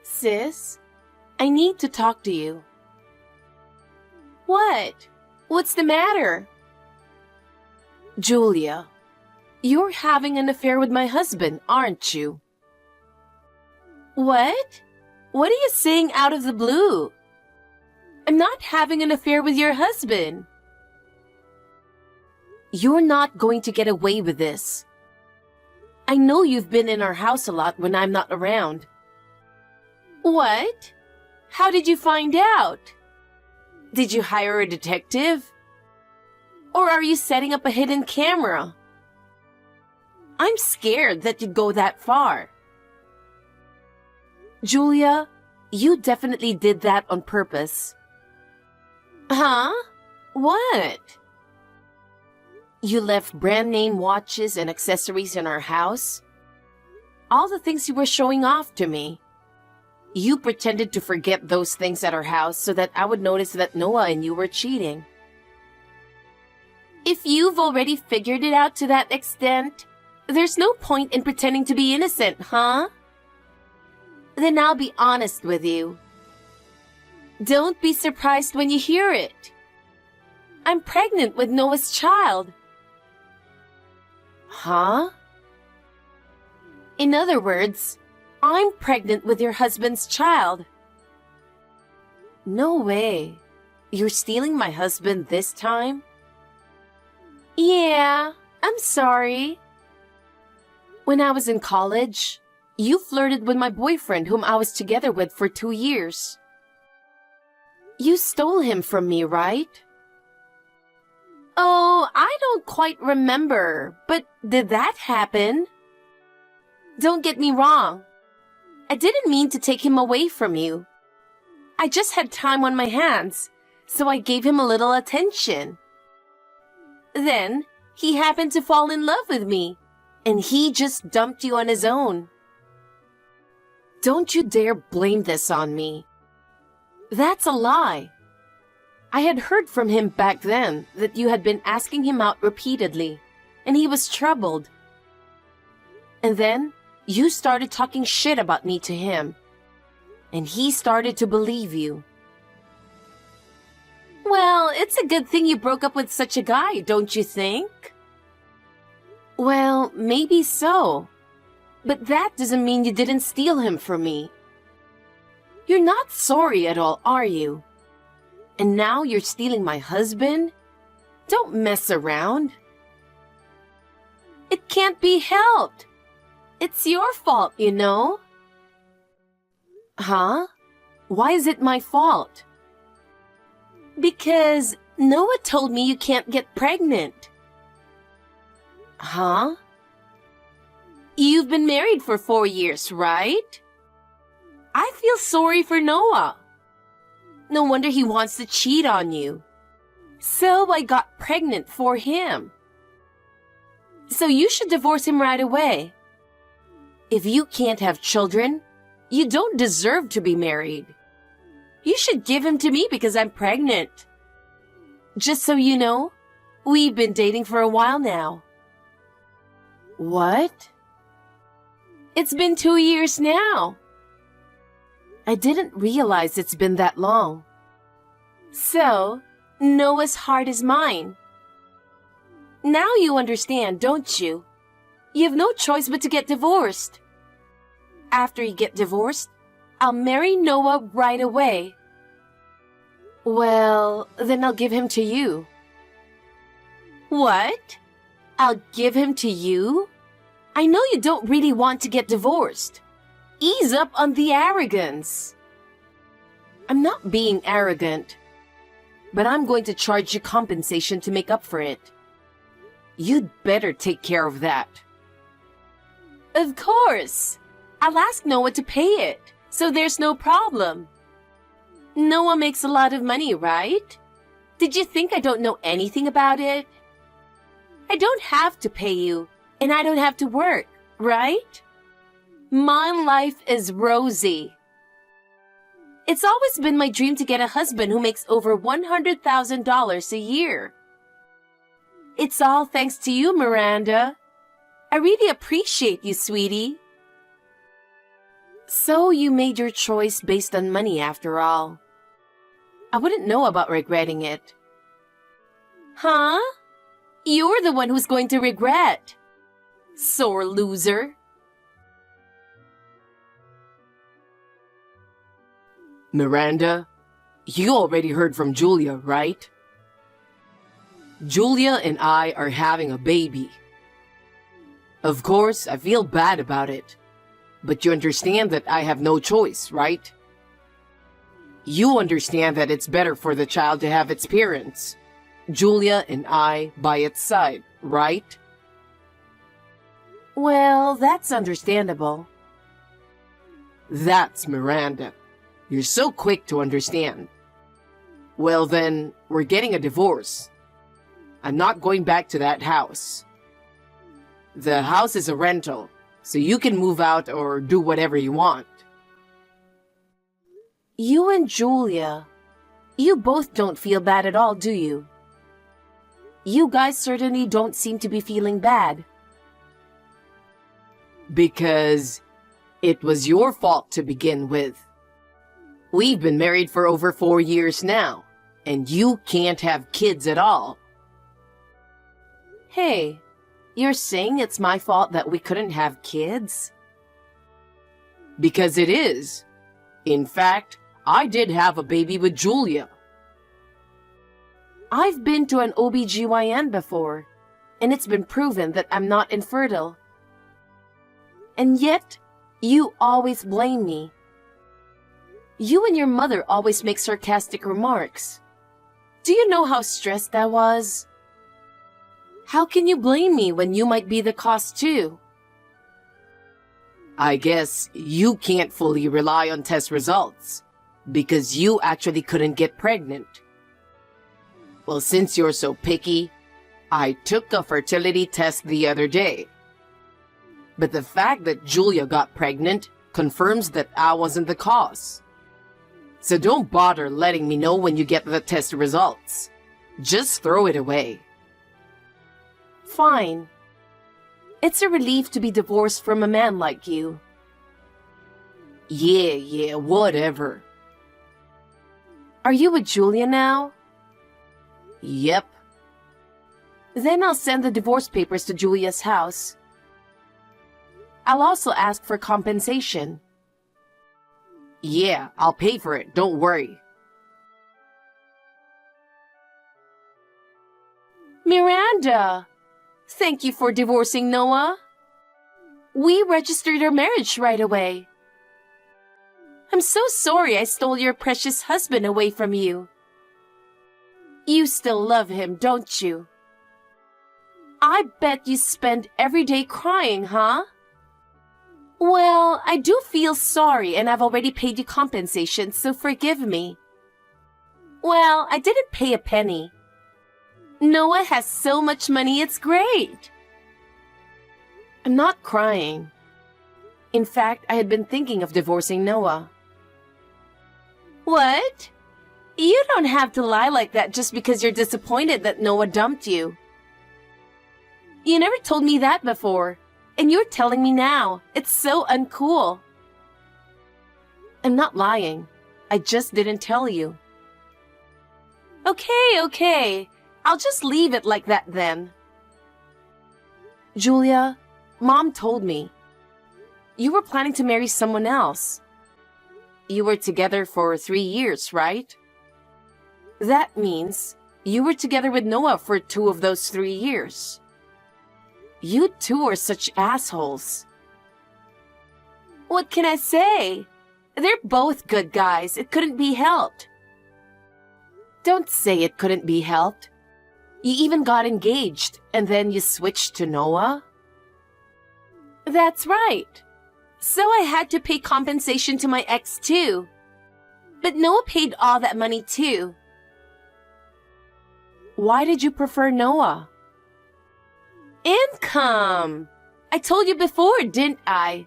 Sis, I need to talk to you. What? What's the matter? Julia, you're having an affair with my husband, aren't you? What? What are you saying out of the blue? I'm not having an affair with your husband. You're not going to get away with this. I know you've been in our house a lot when I'm not around. What? How did you find out? Did you hire a detective? Or are you setting up a hidden camera? I'm scared that you'd go that far. Julia, you definitely did that on purpose. Huh? What? You left brand name watches and accessories in our house. All the things you were showing off to me. You pretended to forget those things at our house so that I would notice that Noah and you were cheating. If you've already figured it out to that extent, there's no point in pretending to be innocent, huh? Then I'll be honest with you. Don't be surprised when you hear it. I'm pregnant with Noah's child. Huh? In other words, I'm pregnant with your husband's child. No way. You're stealing my husband this time? Yeah, I'm sorry. When I was in college, you flirted with my boyfriend whom I was together with for 2 years. You stole him from me, right? Oh, I don't quite remember, but did that happen? Don't get me wrong. I didn't mean to take him away from you. I just had time on my hands, so I gave him a little attention. Then, he happened to fall in love with me, and he just dumped you on his own. Don't you dare blame this on me. That's a lie. I had heard from him back then that you had been asking him out repeatedly, and he was troubled. And then, you started talking shit about me to him, and he started to believe you. Well, it's a good thing you broke up with such a guy, don't you think? Well, maybe so. But that doesn't mean you didn't steal him from me. You're not sorry at all, are you? And now you're stealing my husband? Don't mess around. It can't be helped. It's your fault, you know. Huh? Why is it my fault? Because Noah told me you can't get pregnant. Huh? You've been married for 4 years, right? I feel sorry for Noah. No wonder he wants to cheat on you. So I got pregnant for him. So you should divorce him right away. If you can't have children, you don't deserve to be married. You should give him to me because I'm pregnant. Just so you know, we've been dating for a while now. What? It's been 2 years now. I didn't realize it's been that long. So, Noah's heart is mine. Now you understand, don't you? You have no choice but to get divorced. After you get divorced, I'll marry Noah right away. Well, then I'll give him to you. What? I'll give him to you? I know you don't really want to get divorced. Ease up on the arrogance. I'm not being arrogant, but I'm going to charge you compensation to make up for it. You'd better take care of that. Of course. I'll ask Noah to pay it, so there's no problem. Noah makes a lot of money, right? Did you think I don't know anything about it? I don't have to pay you, and I don't have to work, right? My life is rosy. It's always been my dream to get a husband who makes over $100,000 a year. It's all thanks to you, Miranda. I really appreciate you, sweetie. So you made your choice based on money after all. I wouldn't know about regretting it. Huh? You're the one who's going to regret. Sore loser. Miranda, you already heard from Julia, right? Julia and I are having a baby. Of course, I feel bad about it. But you understand that I have no choice, right? You understand that it's better for the child to have its parents, Julia and I, by its side, right? Well, that's understandable. That's Miranda. You're so quick to understand. Well then, we're getting a divorce. I'm not going back to that house. The house is a rental, so you can move out or do whatever you want. You and Julia, you both don't feel bad at all, do you? You guys certainly don't seem to be feeling bad. Because it was your fault to begin with. We've been married for over 4 years now, and you can't have kids at all. Hey, you're saying it's my fault that we couldn't have kids? Because it is. In fact, I did have a baby with Julia. I've been to an OBGYN before, and it's been proven that I'm not infertile. And yet, you always blame me. You and your mother always make sarcastic remarks. Do you know how stressed I was? How can you blame me when you might be the cause too? I guess you can't fully rely on test results, because you actually couldn't get pregnant. Well, since you're so picky, I took a fertility test the other day. But the fact that Julia got pregnant confirms that I wasn't the cause. So don't bother letting me know when you get the test results. Just throw it away. Fine. It's a relief to be divorced from a man like you. Yeah, whatever. Are you with Julia now? Yep. Then I'll send the divorce papers to Julia's house. I'll also ask for compensation. Yeah, I'll pay for it, don't worry. Miranda! Thank you for divorcing Noah. We registered our marriage right away. I'm so sorry I stole your precious husband away from you. You still love him, don't you? I bet you spend every day crying, huh? Well, I do feel sorry and I've already paid you compensation, so forgive me. Well, I didn't pay a penny. Noah has so much money, it's great. I'm not crying. In fact, I had been thinking of divorcing Noah. What? You don't have to lie like that just because you're disappointed that Noah dumped you. You never told me that before, and you're telling me now. It's so uncool. I'm not lying. I just didn't tell you. Okay. I'll just leave it like that then. Julia, Mom told me. You were planning to marry someone else. You were together for 3 years, right? That means you were together with Noah for 2 of those 3 years. You two are such assholes. What can I say? They're both good guys. It couldn't be helped. Don't say it couldn't be helped. You even got engaged, and then you switched to Noah? That's right. So I had to pay compensation to my ex too. But Noah paid all that money too. Why did you prefer Noah? Income! I told you before, didn't I?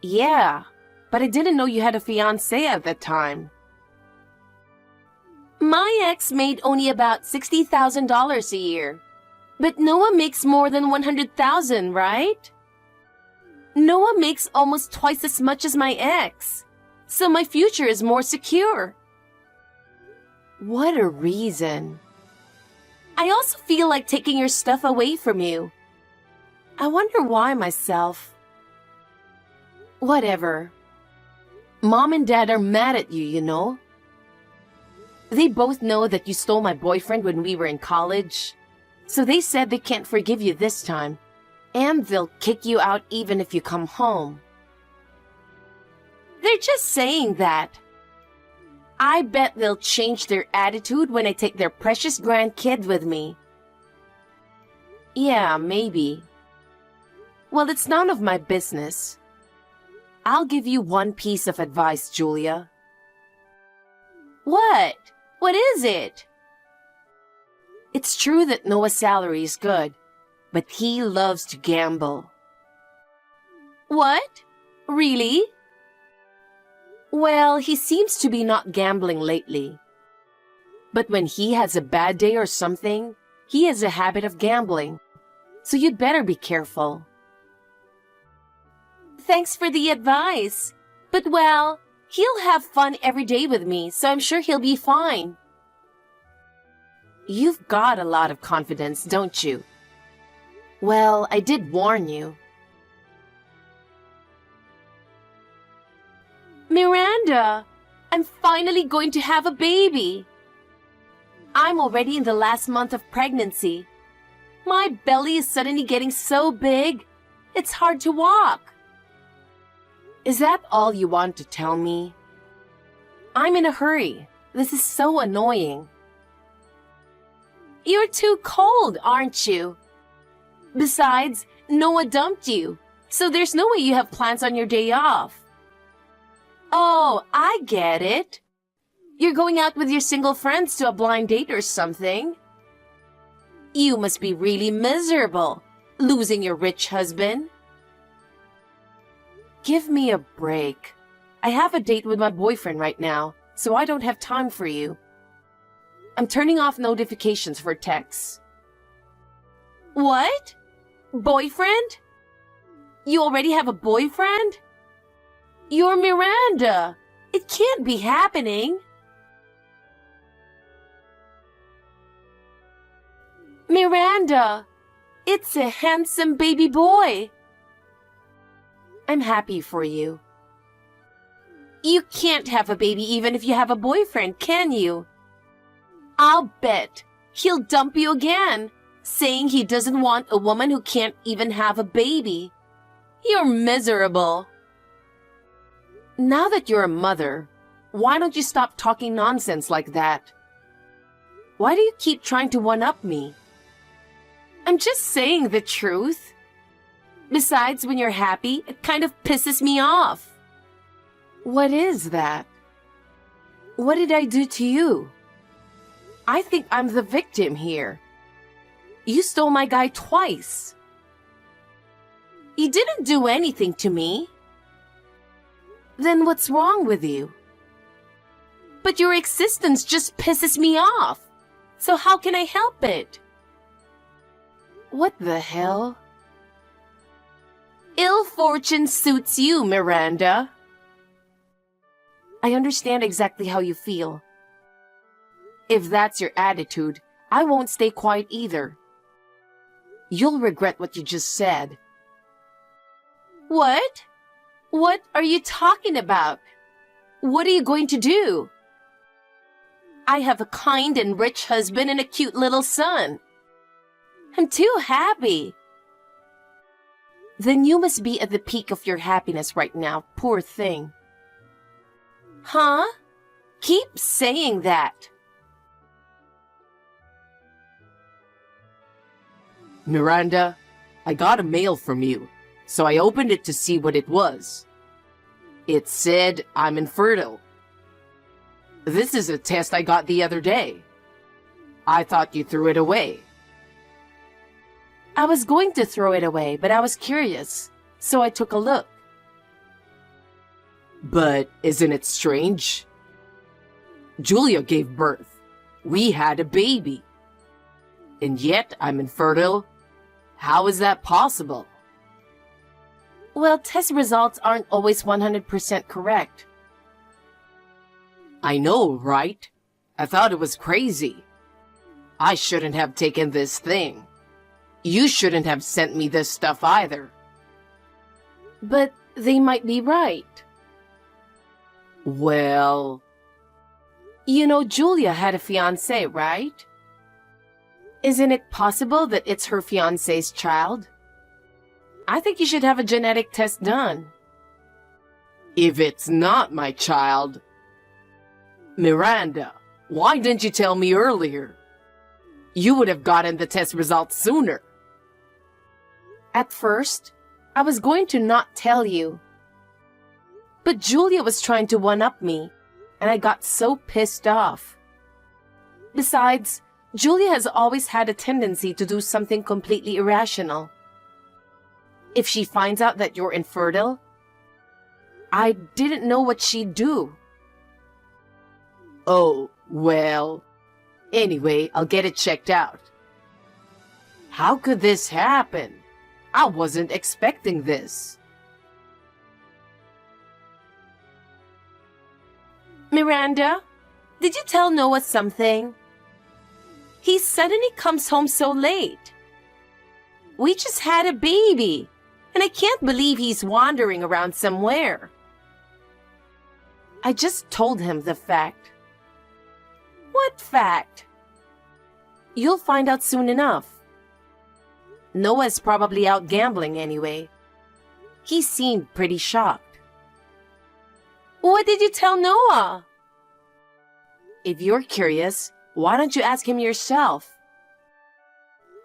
Yeah, but I didn't know you had a fiancé at that time. My ex made only about $60,000 a year. But Noah makes more than $100,000, right? Noah makes almost twice as much as my ex, so my future is more secure. What a reason. I also feel like taking your stuff away from you. I wonder why myself. Whatever. Mom and Dad are mad at you, you know? They both know that you stole my boyfriend when we were in college. So they said they can't forgive you this time. And they'll kick you out even if you come home. They're just saying that. I bet they'll change their attitude when I take their precious grandkid with me. Yeah, maybe. Well, it's none of my business. I'll give you one piece of advice, Julia. What? What is it? It's true that Noah's salary is good, but he loves to gamble. What? Really? Well, he seems to be not gambling lately. But when he has a bad day or something, he has a habit of gambling. So you'd better be careful. Thanks for the advice. But well, he'll have fun every day with me, so I'm sure he'll be fine. You've got a lot of confidence, don't you? Well, I did warn you. Miranda, I'm finally going to have a baby. I'm already in the last month of pregnancy. My belly is suddenly getting so big, it's hard to walk. Is that all you want to tell me? I'm in a hurry. This is so annoying. You're too cold, aren't you? Besides, Noah dumped you, so there's no way you have plans on your day off. Oh, I get it. You're going out with your single friends to a blind date or something. You must be really miserable, losing your rich husband. Give me a break. I have a date with my boyfriend right now, so I don't have time for you. I'm turning off notifications for texts. What? Boyfriend? You already have a boyfriend? You're Miranda. It can't be happening. Miranda, it's a handsome baby boy. I'm happy for you. You can't have a baby even if you have a boyfriend, can you? I'll bet he'll dump you again, saying he doesn't want a woman who can't even have a baby. You're miserable. Now that you're a mother, why don't you stop talking nonsense like that? Why do you keep trying to one-up me? I'm just saying the truth. Besides, when you're happy, it kind of pisses me off. What is that? What did I do to you? I think I'm the victim here. You stole my guy twice. You didn't do anything to me. Then what's wrong with you? But your existence just pisses me off. So how can I help it? What the hell? Ill fortune suits you, Miranda. I understand exactly how you feel. If that's your attitude, I won't stay quiet either. You'll regret what you just said. What? What are you talking about? What are you going to do? I have a kind and rich husband and a cute little son. I'm too happy. Then you must be at the peak of your happiness right now, poor thing. Huh? Keep saying that. Miranda, I got a mail from you, so I opened it to see what it was. It said I'm infertile. This is a test I got the other day. I thought you threw it away. I was going to throw it away, but I was curious, so I took a look. But isn't it strange? Julia gave birth. We had a baby. And yet I'm infertile. How is that possible? Well, test results aren't always 100% correct. I know, right? I thought it was crazy. I shouldn't have taken this thing. You shouldn't have sent me this stuff either. But they might be right. Well, You know Julia had a fiancé, right? Isn't it possible that it's her fiancé's child? I think you should have a genetic test done. if it's not my child... Miranda, why didn't you tell me earlier? You would have gotten the test results sooner. At first, I was going to not tell you. But Julia was trying to one-up me, and I got so pissed off. Besides, Julia has always had a tendency to do something completely irrational. If she finds out that you're infertile, I didn't know what she'd do. Oh, well... Anyway, I'll get it checked out. How could this happen? I wasn't expecting this. Miranda, did you tell Noah something? He suddenly comes home so late. We just had a baby, and I can't believe he's wandering around somewhere. I just told him the fact. What fact? You'll find out soon enough. Noah's probably out gambling anyway. He seemed pretty shocked. What did you tell Noah? If you're curious, why don't you ask him yourself?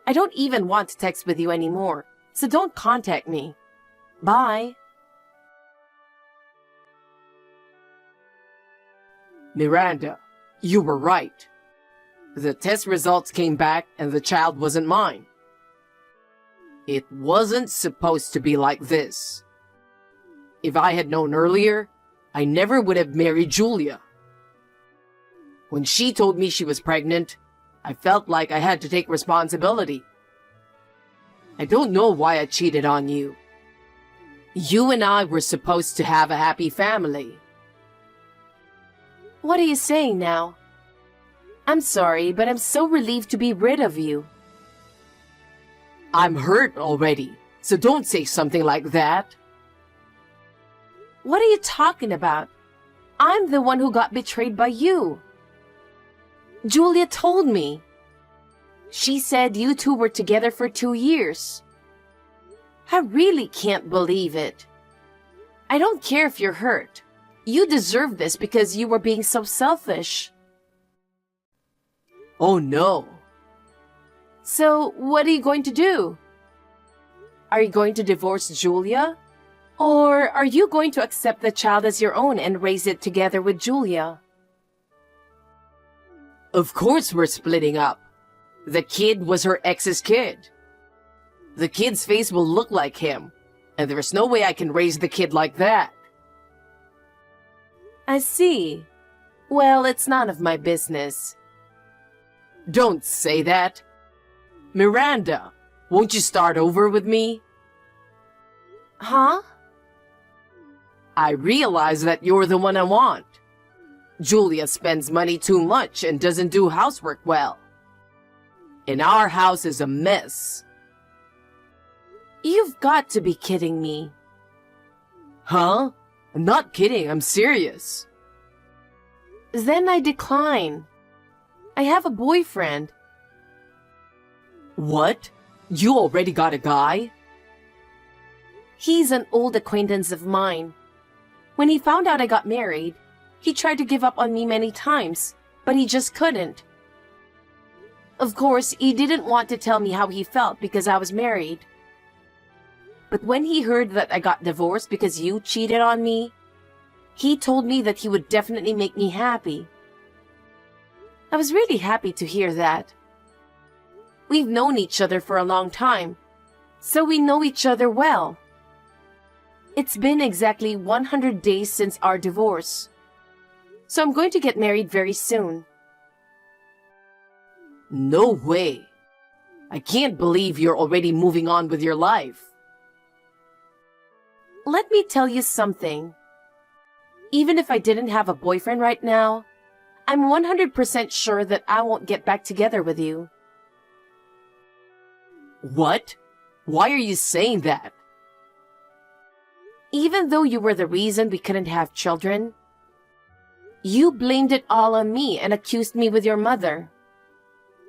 I don't even want to text with you anymore, so don't contact me. Bye. Miranda, you were right. The test results came back and the child wasn't mine. It wasn't supposed to be like this. If I had known earlier, I never would have married Julia. When she told me she was pregnant, I felt like I had to take responsibility. I don't know why I cheated on you. You and I were supposed to have a happy family. What are you saying now? I'm sorry, but I'm so relieved to be rid of you. I'm hurt already, so don't say something like that. What are you talking about? I'm the one who got betrayed by you. Julia told me. She said you two were together for 2 years. I really can't believe it. I don't care if you're hurt. You deserve this because you were being so selfish. Oh no. So, what are you going to do? Are you going to divorce Julia? Or are you going to accept the child as your own and raise it together with Julia? Of course we're splitting up. The kid was her ex's kid. The kid's face will look like him, and there's no way I can raise the kid like that. I see. Well, it's none of my business. Don't say that. Miranda, won't you start over with me? Huh? I realize that you're the one I want. Julia spends money too much and doesn't do housework well. And our house is a mess. You've got to be kidding me. Huh? I'm not kidding, I'm serious. Then I decline. I have a boyfriend. What? You already got a guy? He's an old acquaintance of mine. When he found out I got married, he tried to give up on me many times, but he just couldn't. Of course, he didn't want to tell me how he felt because I was married. But when he heard that I got divorced because you cheated on me, he told me that he would definitely make me happy. I was really happy to hear that. We've known each other for a long time, so we know each other well. It's been exactly 100 days since our divorce, so I'm going to get married very soon. No way. I can't believe you're already moving on with your life. Let me tell you something. Even if I didn't have a boyfriend right now, I'm 100% sure that I won't get back together with you. What? Why are you saying that? Even though you were the reason we couldn't have children, you blamed it all on me and accused me with your mother.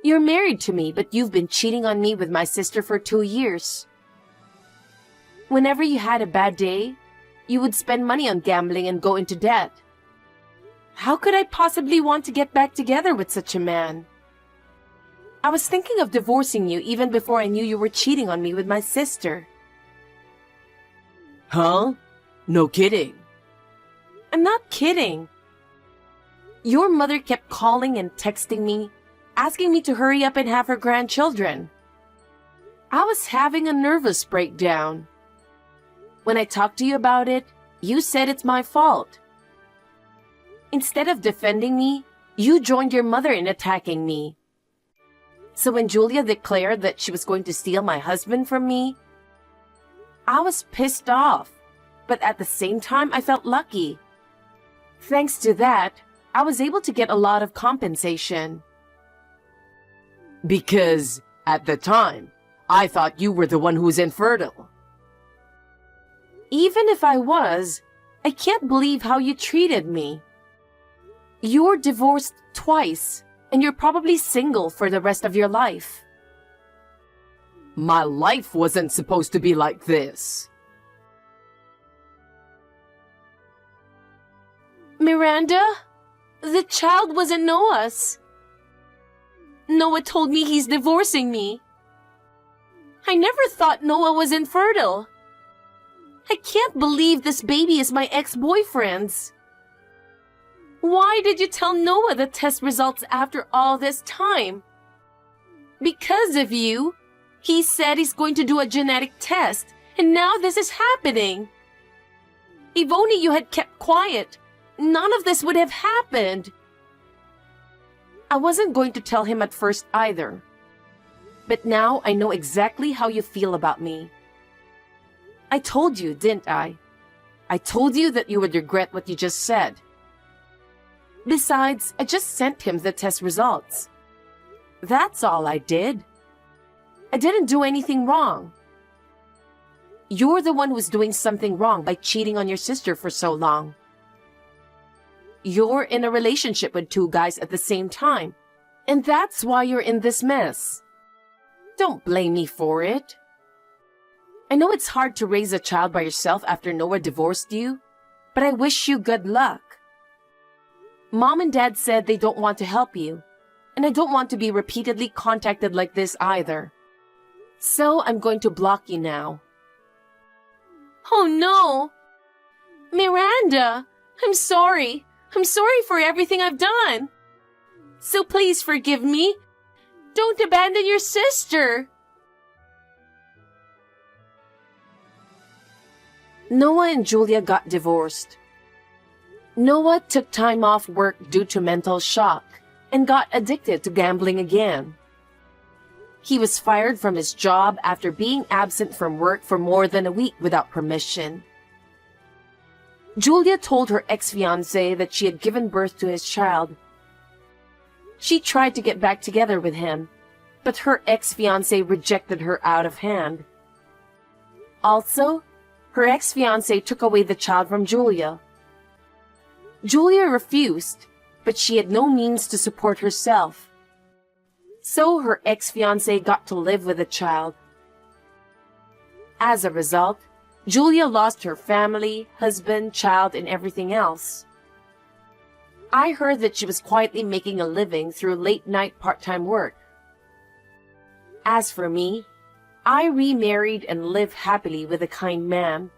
You're married to me, but you've been cheating on me with my sister for 2 years. Whenever you had a bad day, you would spend money on gambling and go into debt. How could I possibly want to get back together with such a man? I was thinking of divorcing you even before I knew you were cheating on me with my sister. Huh? No kidding. I'm not kidding. Your mother kept calling and texting me, asking me to hurry up and have her grandchildren. I was having a nervous breakdown. When I talked to you about it, you said it's my fault. Instead of defending me, you joined your mother in attacking me. So when Julia declared that she was going to steal my husband from me, I was pissed off, but at the same time I felt lucky. Thanks to that, I was able to get a lot of compensation. Because, at the time, I thought you were the one who was infertile. Even if I was, I can't believe how you treated me. You're divorced twice, and you're probably single for the rest of your life. My life wasn't supposed to be like this. Miranda, the child wasn't Noah's. Noah told me he's divorcing me. I never thought Noah was infertile. I can't believe this baby is my ex-boyfriend's. Why did you tell Noah the test results after all this time? Because of you. He said he's going to do a genetic test, and now this is happening. If only you had kept quiet, none of this would have happened. I wasn't going to tell him at first either. But now I know exactly how you feel about me. I told you, didn't I? I told you that you would regret what you just said. Besides, I just sent him the test results. That's all I did. I didn't do anything wrong. You're the one who's doing something wrong by cheating on your sister for so long. You're in a relationship with 2 guys at the same time, and that's why you're in this mess. Don't blame me for it. I know it's hard to raise a child by yourself after Noah divorced you, but I wish you good luck. Mom and Dad said they don't want to help you, and I don't want to be repeatedly contacted like this either. So I'm going to block you now. Oh no! Miranda, I'm sorry. I'm sorry for everything I've done. So please forgive me. Don't abandon your sister. Noah and Julia got divorced. Noah took time off work due to mental shock and got addicted to gambling again. He was fired from his job after being absent from work for more than a week without permission. Julia told her ex-fiancé that she had given birth to his child. She tried to get back together with him, but her ex-fiancé rejected her out of hand. Also, her ex-fiancé took away the child from Julia. Julia refused, but she had no means to support herself. So her ex-fiancé got to live with the child. As a result, Julia lost her family, husband, child, and everything else. I heard that she was quietly making a living through late-night part-time work. As for me, I remarried and live happily with a kind man.